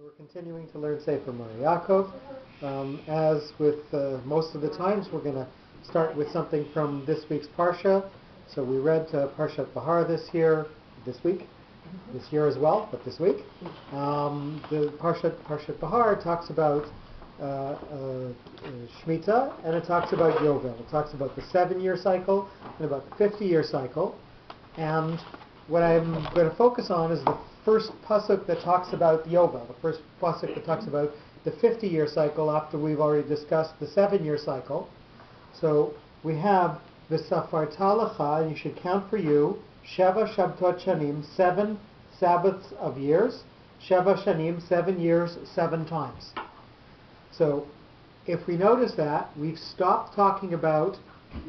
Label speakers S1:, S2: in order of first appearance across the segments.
S1: So we're continuing to learn Sefer Mareh Yaakov. As with most of the times, we're going to start with something from this week's Parsha. So we read Parshat Bahar this week, this year as well, but this week. The Parshat Bahar talks about Shemitah, and it talks about Yovel. It talks about the 7-year cycle and about the 50-year cycle. And what I'm going to focus on is the first pasuk that talks about Yovel, the first pasuk that talks about the 50-year cycle after we've already discussed the 7-year cycle. So we have V'safarta lecha, and you should count for you, Sheva Shabtot Shanim, 7 Sabbaths of years, Sheva Shanim, 7 years, 7 times. So if we notice that, we've stopped talking about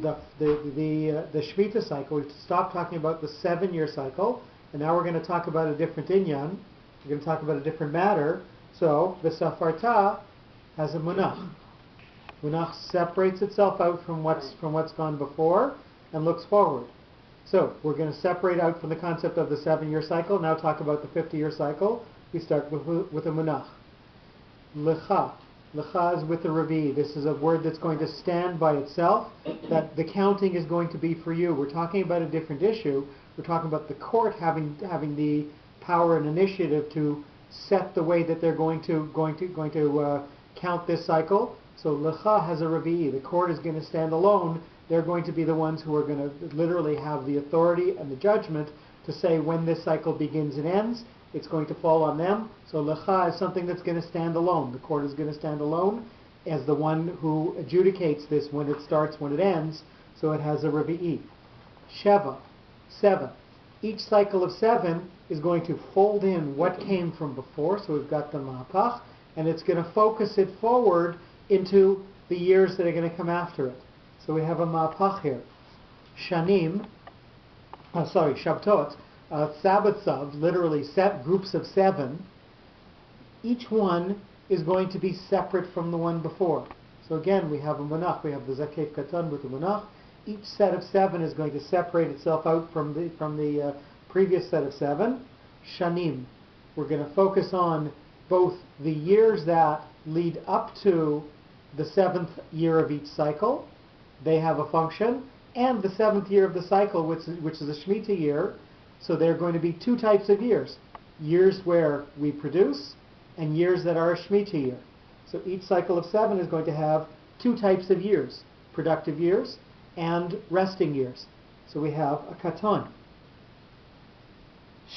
S1: the Shemitah cycle, we've stopped talking about the 7-year cycle, and now we're going to talk about a different inyan. We're going to talk about a different matter. So the Safarta has a munach. Munach separates itself out from what's gone before and looks forward. So we're going to separate out from the concept of the 7-year cycle. Now talk about the 50-year cycle. We start with a munach. Lecha. Lecha is with the Ravi. This is a word that's going to stand by itself, that the counting is going to be for you. We're talking about a different issue. We're talking about the court having the power and initiative to set the way that they're going to count this cycle. So Lecha has a Ravi. The court is going to stand alone. They're going to be the ones who are going to literally have the authority and the judgment to say when this cycle begins and ends. It's going to fall on them. So Lecha is something that's going to stand alone. The court is going to stand alone as the one who adjudicates this when it starts, when it ends. So it has a Ravi'i. Sheva, 7. Each cycle of 7 is going to fold in what came from before. So we've got the Ma'apach, and it's going to focus it forward into the years that are going to come after it. So we have a Ma'apach here. Shabtot. Sabbaths of, literally groups of 7, each one is going to be separate from the one before. So again, we have a munach, we have the Zakef Katan with the munach. Each set of 7 is going to separate itself out from the previous set of 7. Shanim, we're going to focus on both the years that lead up to the 7th year of each cycle. They have a function, and the 7th year of the cycle, which is a Shemitah year. So there are going to be 2 types of years. Years where we produce, and years that are a Shemitah year. So each cycle of 7 is going to have 2 types of years. Productive years and resting years. So we have a Katan.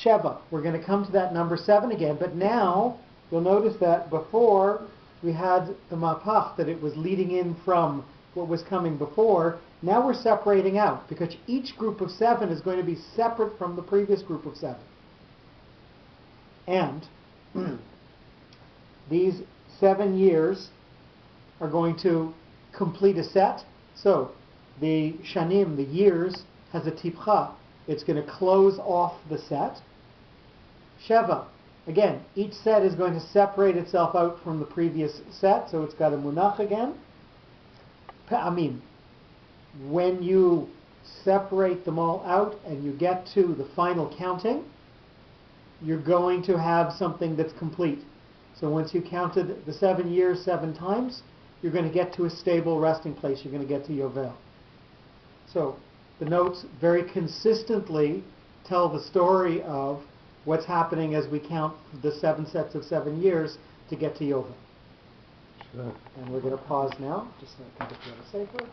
S1: Sheva. We're going to come to that number 7 again, but now you'll notice that before we had the Mapach, that it was leading in from what was coming before. Now we're separating out, because each group of 7 is going to be separate from the previous group of 7. And these 7 years are going to complete a set. So the Shanim, the years, has a Tipcha. It's going to close off the set. Sheva. Again, each set is going to separate itself out from the previous set, so it's got a Munach again. Pa'amim. When you separate them all out and you get to the final counting, you're going to have something that's complete. So once you counted the 7 years 7 times, you're going to get to a stable resting place. You're going to get to Yovel. So the notes very consistently tell the story of what's happening as we count the 7 sets of 7 years to get to Yovel. Sure. And we're going to pause now, just so I can get the other safer.